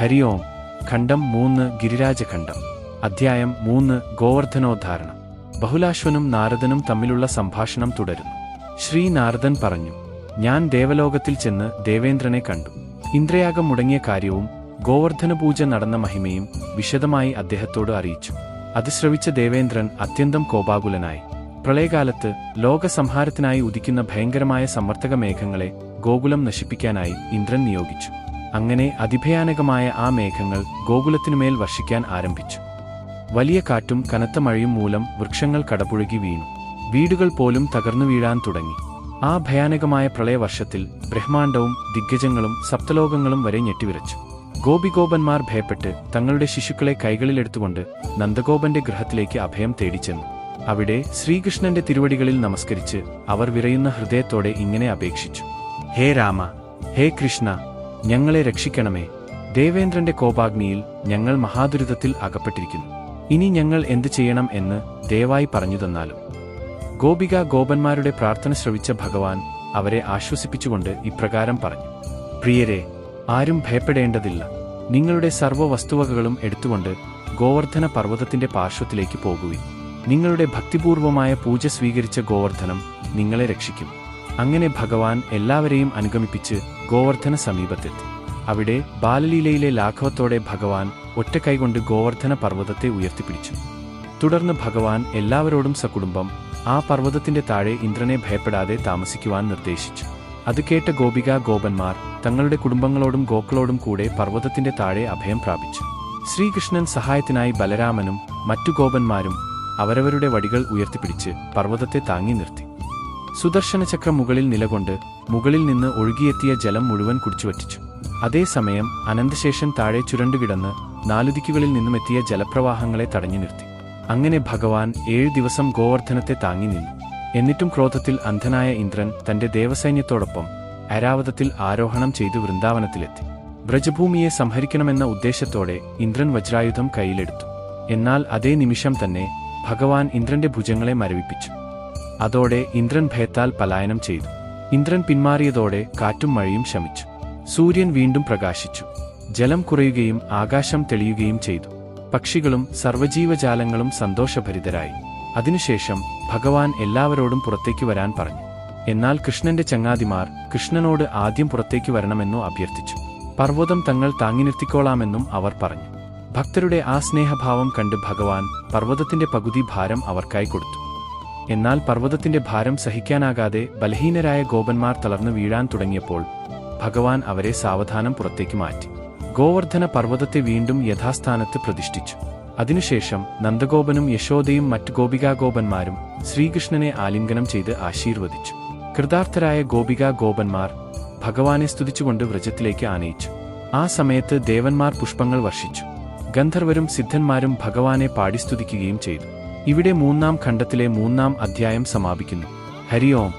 ഹരി ഓം. ഖണ്ഡം 3 ഗിരിരാജഖണ്ഡം. അധ്യായം 3 ഗോവർദ്ധനോദ്ധാരണം. ബഹുലാശ്വനും നാരദനും തമ്മിലുള്ള സംഭാഷണം തുടരുന്നു. ശ്രീ നാരദൻ പറഞ്ഞു, ഞാൻ ദേവലോകത്തിൽ ചെന്ന് ദേവേന്ദ്രനെ കണ്ടു. ഇന്ദ്രയാഗം മുടങ്ങിയ കാര്യവും ഗോവർദ്ധനപൂജ നടന്ന മഹിമയും വിശദമായി അദ്ദേഹത്തോട് അറിയിച്ചു. അത് ശ്രവിച്ച ദേവേന്ദ്രൻ അത്യന്തം കോപാകുലനായി. പ്രളയകാലത്ത് ലോകസംഹാരത്തിനായി ഉദിക്കുന്ന ഭയങ്കരമായ സമ്മർദ്ദക മേഘങ്ങളെ ഗോകുലം നശിപ്പിക്കാനായി ഇന്ദ്രൻ നിയോഗിച്ചു. അങ്ങനെ അതിഭയാനകമായ ആ മേഘങ്ങൾ ഗോകുലത്തിനുമേൽ വർഷിക്കാൻ ആരംഭിച്ചു. വലിയ കാറ്റും കനത്ത മഴയും മൂലം വൃക്ഷങ്ങൾ കടപുഴകി വീണു. വീടുകൾ പോലും തകർന്നു വീഴാൻ തുടങ്ങി. ആ ഭയാനകമായ പ്രളയവർഷത്തിൽ ബ്രഹ്മാണ്ഡവും ദിഗ്ഗജങ്ങളും സപ്തലോകങ്ങളും വരെ ഞെട്ടിവിറച്ചു. ഗോപിഗോപന്മാർ ഭയപ്പെട്ട് തങ്ങളുടെ ശിശുക്കളെ കൈകളിലെടുത്തുകൊണ്ട് നന്ദഗോപന്റെ ഗൃഹത്തിലേക്ക് അഭയം തേടിച്ചെന്നു. അവിടെ ശ്രീകൃഷ്ണന്റെ തിരുവടികളിൽ നമസ്കരിച്ച് അവർ വിറയുന്ന ഹൃദയത്തോടെ ഇങ്ങനെ അപേക്ഷിച്ചു: ഹേ രാമ, ഹേ കൃഷ്ണ, ഞങ്ങളെ രക്ഷിക്കണമേ. ദേവേന്ദ്രന്റെ കോപാഗ്നിയിൽ ഞങ്ങൾ മഹാദുരിതത്തിൽ അകപ്പെട്ടിരിക്കുന്നു. ഇനി ഞങ്ങൾ എന്തു ചെയ്യണം എന്ന് ദയവായി പറഞ്ഞു തന്നാലും. ഗോപിക ഗോപന്മാരുടെ പ്രാർത്ഥന ശ്രവിച്ച ഭഗവാൻ അവരെ ആശ്വസിപ്പിച്ചുകൊണ്ട് ഇപ്രകാരം പറഞ്ഞു: പ്രിയരെ, ആരും ഭയപ്പെടേണ്ടതില്ല. നിങ്ങളുടെ സർവ്വ വസ്തുവകകളും എടുത്തുകൊണ്ട് ഗോവർദ്ധന പർവ്വതത്തിന്റെ പാർശ്വത്തിലേക്ക് പോകുവിൻ. നിങ്ങളുടെ ഭക്തിപൂർവമായ പൂജ സ്വീകരിച്ച ഗോവർദ്ധനം നിങ്ങളെ രക്ഷിക്കും. അങ്ങനെ ഭഗവാൻ എല്ലാവരെയും അനുഗമിപ്പിച്ച് ഗോവർദ്ധന സമീപത്തെത്തി. അവിടെ ബാലലീലയിലെ ലാഘവത്തോടെ ഭഗവാൻ ഒറ്റ കൈകൊണ്ട് ഗോവർദ്ധന പർവ്വതത്തെ ഉയർത്തിപ്പിടിച്ചു. തുടർന്ന് ഭഗവാൻ എല്ലാവരോടും സകുടുംബം ആ പർവ്വതത്തിന്റെ താഴെ ഇന്ദ്രനെ ഭയപ്പെടാതെ താമസിക്കുവാൻ നിർദ്ദേശിച്ചു. അത് കേട്ട ഗോപിക ഗോപന്മാർ തങ്ങളുടെ കുടുംബങ്ങളോടും ഗോക്കളോടും കൂടെ പർവ്വതത്തിന്റെ താഴെ അഭയം പ്രാപിച്ചു. ശ്രീകൃഷ്ണൻ സഹായത്തിനായി ബലരാമനും മറ്റു ഗോപന്മാരും അവരവരുടെ വടികൾ ഉയർത്തിപ്പിടിച്ച് പർവ്വതത്തെ താങ്ങി നിർത്തി. സുദർശനചക്രം മുകളിൽ നിലകൊണ്ട് മുകളിൽ നിന്ന് ഒഴുകിയെത്തിയ ജലം മുഴുവൻ കുടിച്ചുവറ്റിച്ചു. അതേസമയം അനന്തശേഷൻ താഴെ ചുരണ്ടുകിടന്ന് 4 ദിക്കുകളിൽ നിന്നുമെത്തിയ ജലപ്രവാഹങ്ങളെ തടഞ്ഞു നിർത്തി. അങ്ങനെ ഭഗവാൻ 7 ദിവസം ഗോവർദ്ധനത്തെ താങ്ങി നിന്നു. എന്നിട്ടും ക്രോധത്തിൽ അന്ധനായ ഇന്ദ്രൻ തന്റെ ദേവസൈന്യത്തോടൊപ്പം ഐരാവതത്തിൽ ആരോഹണം ചെയ്തു വൃന്ദാവനത്തിലെത്തി. വ്രജഭൂമിയെ സംഹരിക്കണമെന്ന ഉദ്ദേശത്തോടെ ഇന്ദ്രൻ വജ്രായുധം കയ്യിലെടുത്തു. എന്നാൽ അതേ നിമിഷം തന്നെ ഭഗവാൻ ഇന്ദ്രന്റെ ഭുജങ്ങളെ മരവിപ്പിച്ചു. അതോടെ ഇന്ദ്രൻ ഭയത്താൽ പലായനം ചെയ്തു. ഇന്ദ്രൻ പിന്മാറിയതോടെ കാറ്റും മഴയും ശമിച്ചു. സൂര്യൻ വീണ്ടും പ്രകാശിച്ചു. ജലം കുറയുകയും ആകാശം തെളിയുകയും ചെയ്തു. പക്ഷികളും സർവ്വജീവജാലങ്ങളും സന്തോഷഭരിതരായി. അതിനുശേഷം ഭഗവാൻ എല്ലാവരോടും പുറത്തേക്ക് വരാൻ പറഞ്ഞു. എന്നാൽ കൃഷ്ണന്റെ ചങ്ങാതിമാർ കൃഷ്ണനോട് ആദ്യം പുറത്തേക്ക് വരണമെന്നു അഭ്യർത്ഥിച്ചു. പർവ്വതം തങ്ങൾ താങ്ങി നിർത്തിക്കോളാമെന്നും അവർ പറഞ്ഞു. ഭക്തരുടെ ആ സ്നേഹഭാവം കണ്ട് ഭഗവാൻ പർവ്വതത്തിന്റെ പകുതി ഭാരം അവർക്കായി കൊടുത്തു. എന്നാൽ പർവ്വതത്തിന്റെ ഭാരം സഹിക്കാനാകാതെ ബലഹീനരായ ഗോപന്മാർ തളർന്നു വീഴാൻ തുടങ്ങിയപ്പോൾ ഭഗവാൻ അവരെ സാവധാനം പുറത്തേക്ക് മാറ്റി. ഗോവർദ്ധന പർവ്വതത്തെ വീണ്ടും യഥാസ്ഥാനത്ത് പ്രതിഷ്ഠിച്ചു. അതിനുശേഷം നന്ദഗോപനും യശോദയും മറ്റു ഗോപികാഗോപന്മാരും ശ്രീകൃഷ്ണനെ ആലിംഗനം ചെയ്ത് ആശീർവദിച്ചു. കൃതാർത്ഥരായ ഗോപികാ ഗോപന്മാർ ഭഗവാനെ സ്തുതിച്ചുകൊണ്ട് വ്രജത്തിലേക്ക് ആനയിച്ചു. ആ സമയത്ത് ദേവന്മാർ പുഷ്പങ്ങൾ വർഷിച്ചു. ഗന്ധർവരും സിദ്ധന്മാരും ഭഗവാനെ പാടി സ്തുതിക്കുകയും ചെയ്തു. ഇവിടെ 3-ാം ഖണ്ഡത്തിലെ 3-ാം അധ്യായം സമാപിക്കുന്നു. ഹരി ഓം.